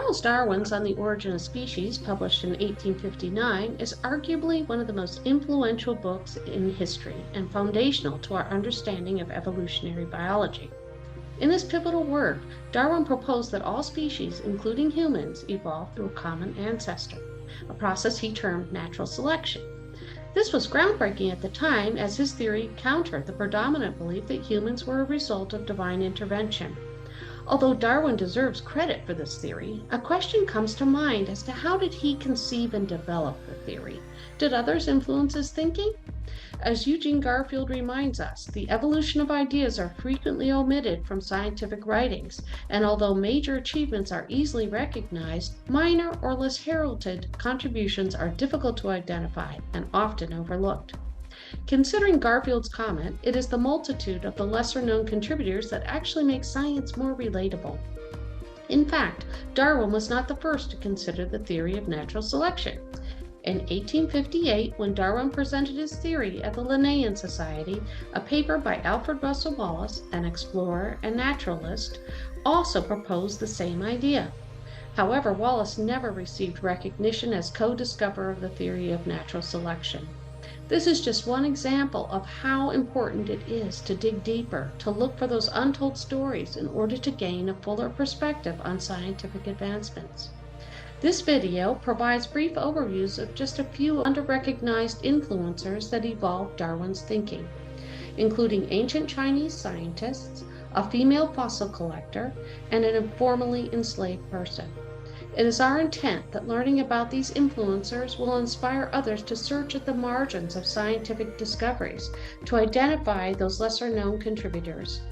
Charles Darwin's On the Origin of Species, published in 1859, is arguably one of the most influential books in history and foundational to our understanding of evolutionary biology. In this pivotal work, Darwin proposed that all species, including humans, evolved through a common ancestor, a process he termed natural selection. This was groundbreaking at the time, as his theory countered the predominant belief that humans were a result of divine intervention. Although Darwin deserves credit for this theory, a question comes to mind as to how did he conceive and develop the theory? Did others influence his thinking? As Eugene Garfield reminds us, the evolution of ideas are frequently omitted from scientific writings, and although major achievements are easily recognized, minor or less heralded contributions are difficult to identify and often overlooked. Considering Garfield's comment, it is the multitude of the lesser-known contributors that actually make science more relatable. In fact, Darwin was not the first to consider the theory of natural selection. In 1858, when Darwin presented his theory at the Linnean Society, a paper by Alfred Russel Wallace, an explorer and naturalist, also proposed the same idea. However, Wallace never received recognition as co-discoverer of the theory of natural selection. This is just one example of how important it is to dig deeper, to look for those untold stories in order to gain a fuller perspective on scientific advancements. This video provides brief overviews of just a few under-recognized influencers that evolved Darwin's thinking, including ancient Chinese scientists, a female fossil collector, and an informally enslaved person. It is our intent that learning about these influencers will inspire others to search at the margins of scientific discoveries to identify those lesser-known contributors.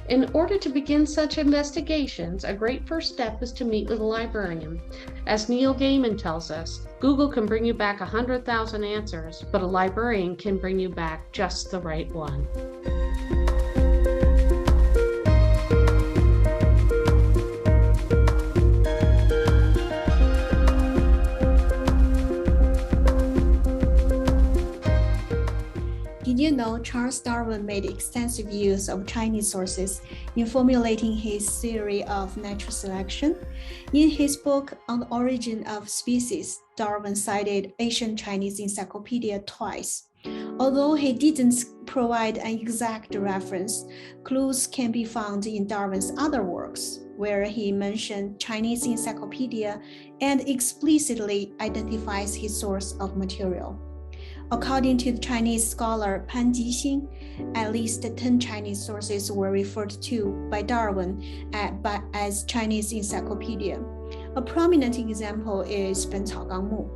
In order to begin such investigations, a great first step is to meet with a librarian. As Neil Gaiman tells us, Google can bring you back 100,000 answers, but a librarian can bring you back just the right one. Did you know Charles Darwin made extensive use of Chinese sources in formulating his theory of natural selection? In his book On the Origin of Species, Darwin cited ancient Chinese encyclopedia twice. Although he didn't provide an exact reference, clues can be found in Darwin's other works, where he mentioned Chinese encyclopedia and explicitly identifies his source of material. According to the Chinese scholar Pan Jixing, at least 10 Chinese sources were referred to by Darwin as Chinese encyclopedia. A prominent example is 本草纲目,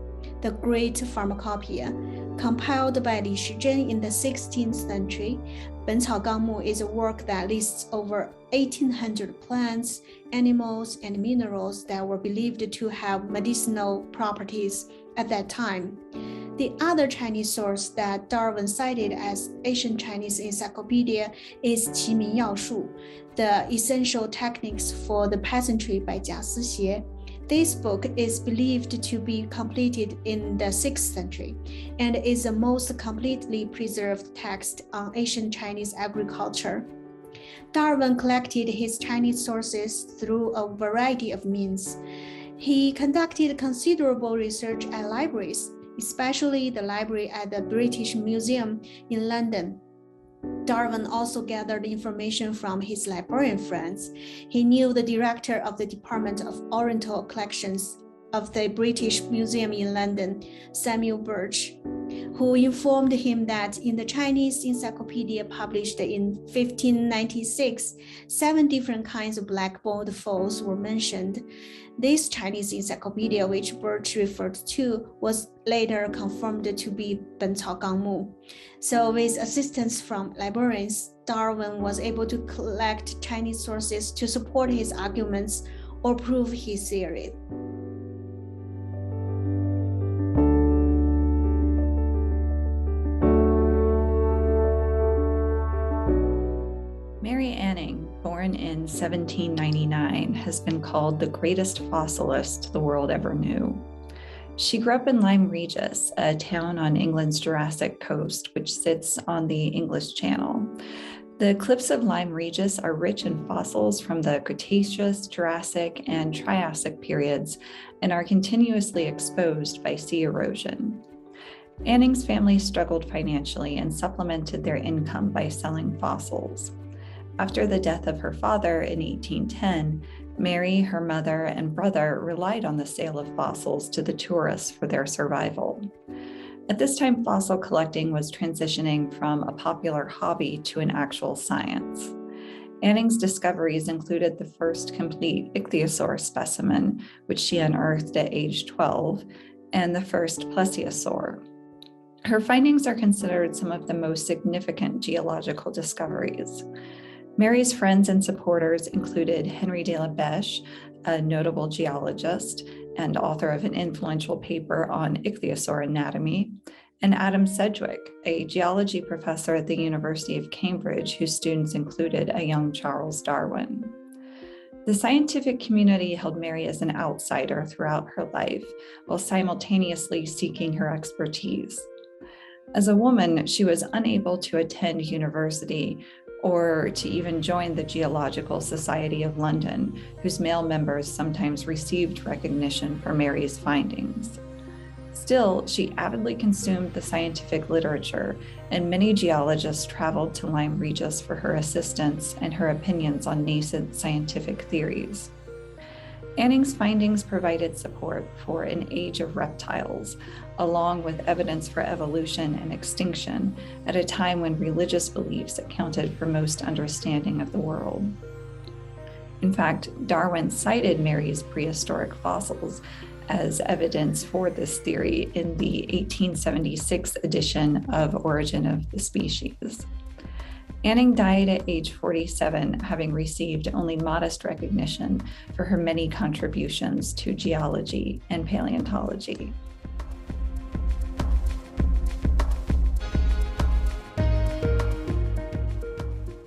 the Great Pharmacopoeia, compiled by Li Shizhen in the 16th century. 本草纲目 is a work that lists over 1,800 plants, animals, and minerals that were believed to have medicinal properties at that time. The other Chinese source that Darwin cited as ancient Chinese encyclopedia is 齐民要术, the Essential Techniques for the Peasantry by Jia Sixie. This book is believed to be completed in the 6th century and is the most completely preserved text on ancient Chinese agriculture. Darwin collected his Chinese sources through a variety of means. He conducted considerable research at libraries, especially the library at the British Museum in London. Darwin also gathered information from his librarian friends. He knew the director of the Department of Oriental Collections of the British Museum in London, Samuel Birch, who informed him that in the Chinese encyclopedia published in 1596, 7 different kinds of black-balled foals were mentioned. This Chinese encyclopedia, which Birch referred to, was later confirmed to be 本草纲目. So with assistance from librarians, Darwin was able to collect Chinese sources to support his arguments or prove his theory. Mary Anning, born in 1799, has been called the greatest fossilist the world ever knew. She grew up in Lyme Regis, a town on England's Jurassic coast, which sits on the English Channel. The cliffs of Lyme Regis are rich in fossils from the Cretaceous, Jurassic, and Triassic periods and are continuously exposed by sea erosion. Anning's family struggled financially and supplemented their income by selling fossils. After the death of her father in 1810, Mary, her mother, and brother relied on the sale of fossils to the tourists for their survival. At this time, fossil collecting was transitioning from a popular hobby to an actual science. Anning's discoveries included the first complete ichthyosaur specimen, which she unearthed at age 12, and the first plesiosaur. Her findings are considered some of the most significant geological discoveries. Mary's friends and supporters included Henry de la Beche, a notable geologist and author of an influential paper on ichthyosaur anatomy, and Adam Sedgwick, a geology professor at the University of Cambridge, whose students included a young Charles Darwin. The scientific community held Mary as an outsider throughout her life, while simultaneously seeking her expertise. As a woman, she was unable to attend university or to even join the Geological Society of London, whose male members sometimes received recognition for Mary's findings. Still, she avidly consumed the scientific literature, and many geologists traveled to Lyme Regis for her assistance and her opinions on nascent scientific theories. Anning's findings provided support for an age of reptiles, along with evidence for evolution and extinction at a time when religious beliefs accounted for most understanding of the world. In fact, Darwin cited Mary's prehistoric fossils as evidence for this theory in the 1876 edition of Origin of the Species. Anning died at age 47, having received only modest recognition for her many contributions to geology and paleontology.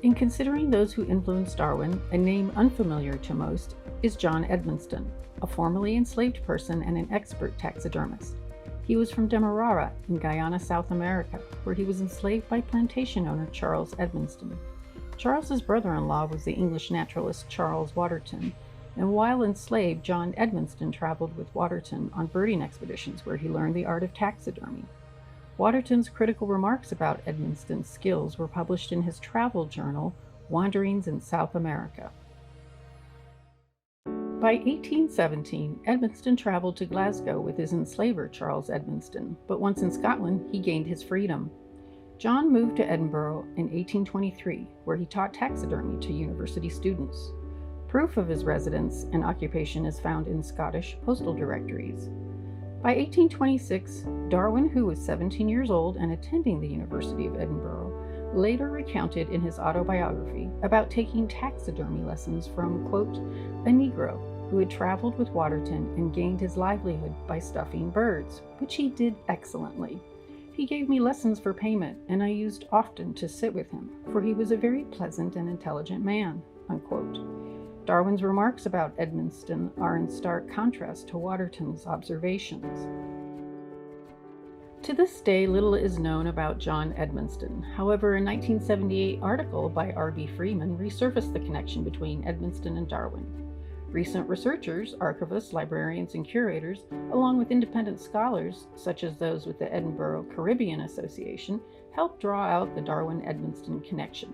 In considering those who influenced Darwin, a name unfamiliar to most is John Edmonstone, a formerly enslaved person and an expert taxidermist. He was from Demerara in Guyana, South America, where he was enslaved by plantation owner Charles Edmonstone. Charles's brother-in-law was the English naturalist Charles Waterton, and while enslaved, John Edmonstone traveled with Waterton on birding expeditions where he learned the art of taxidermy. Waterton's critical remarks about Edmonstone's skills were published in his travel journal, Wanderings in South America. By 1817, Edmonstone traveled to Glasgow with his enslaver, Charles Edmonstone, but once in Scotland, he gained his freedom. John moved to Edinburgh in 1823, where he taught taxidermy to university students. Proof of his residence and occupation is found in Scottish postal directories. By 1826, Darwin, who was 17 years old and attending the University of Edinburgh, later recounted in his autobiography about taking taxidermy lessons from, quote, a Negro who had traveled with Waterton and gained his livelihood by stuffing birds, which he did excellently. He gave me lessons for payment, and I used often to sit with him, for he was a very pleasant and intelligent man, unquote. Darwin's remarks about Edmonstone are in stark contrast to Waterton's observations. To this day, little is known about John Edmonstone. However, a 1978 article by R.B. Freeman resurfaced the connection between Edmonstone and Darwin. Recent researchers, archivists, librarians, and curators, along with independent scholars, such as those with the Edinburgh Caribbean Association, helped draw out the Darwin-Edmonstone connection.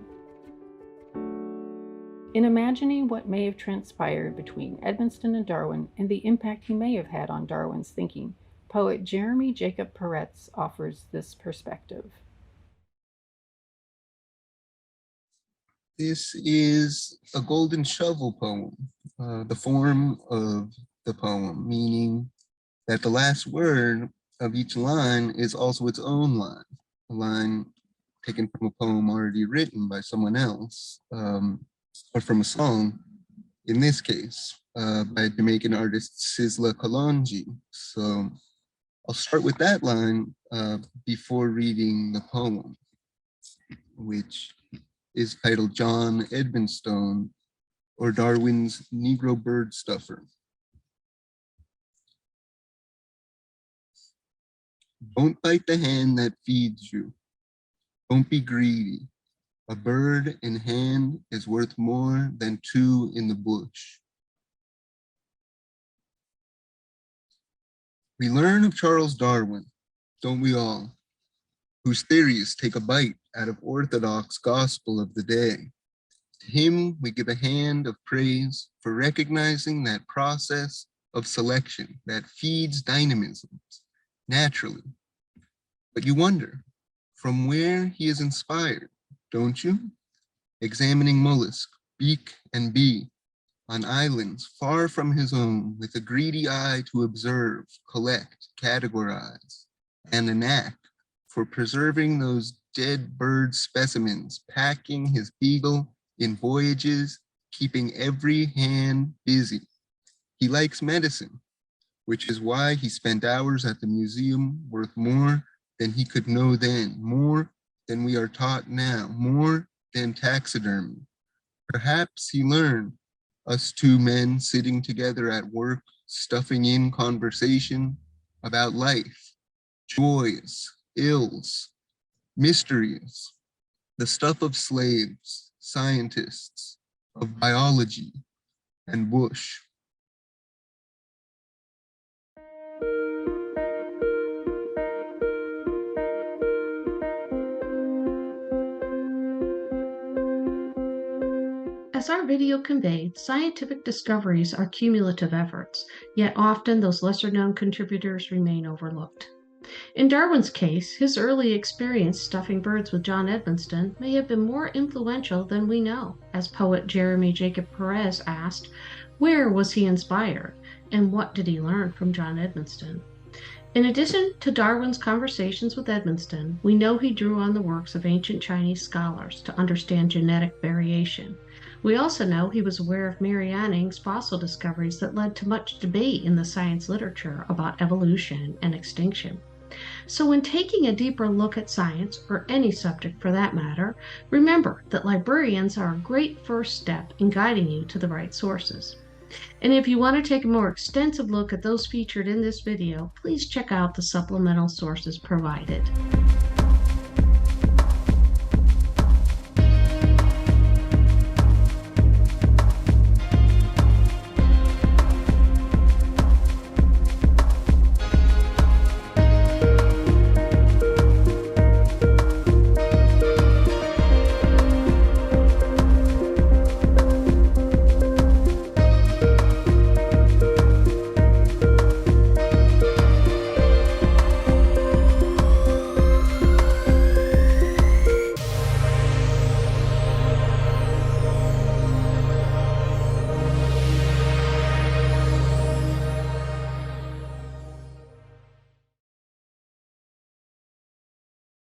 In imagining what may have transpired between Edmonstone and Darwin and the impact he may have had on Darwin's thinking, poet Jeremy Jacob Peretz offers this perspective. This is a golden shovel poem, the form of the poem, meaning that the last word of each line is also its own line, a line taken from a poem already written by someone else, or from a song, in this case, by Jamaican artist Sizzla Kalonji. So I'll start with that line before reading the poem, which is titled John Edmonstone, or Darwin's Negro Bird Stuffer. Don't bite the hand that feeds you. Don't be greedy. A bird in hand is worth more than two in the bush. We learn of Charles Darwin, don't we all, whose theories take a bite out of orthodox gospel of the day. To him, we give a hand of praise for recognizing that process of selection that feeds dynamisms naturally. But you wonder, from where he is inspired, don't you? Examining mollusk, beak and bee, on islands far from his own, with a greedy eye to observe, collect, categorize, and a knack for preserving those dead bird specimens, packing his beagle in voyages, keeping every hand busy. He likes medicine, which is why he spent hours at the museum, worth more than he could know then, more than we are taught now, more than taxidermy. Perhaps he learned, us two men sitting together at work, stuffing in conversation about life, joys, ills, mysteries, the stuff of slaves, scientists, of biology, and bush. As our video conveyed, scientific discoveries are cumulative efforts, yet often those lesser-known contributors remain overlooked. In Darwin's case, his early experience stuffing birds with John Edmonstone may have been more influential than we know. As poet Jeremy Jacob Peretz asked, where was he inspired, and what did he learn from John Edmonstone? In addition to Darwin's conversations with Edmonstone, we know he drew on the works of ancient Chinese scholars to understand genetic variation. We also know he was aware of Mary Anning's fossil discoveries that led to much debate in the science literature about evolution and extinction. So when taking a deeper look at science, or any subject for that matter, remember that librarians are a great first step in guiding you to the right sources. And if you want to take a more extensive look at those featured in this video, please check out the supplemental sources provided.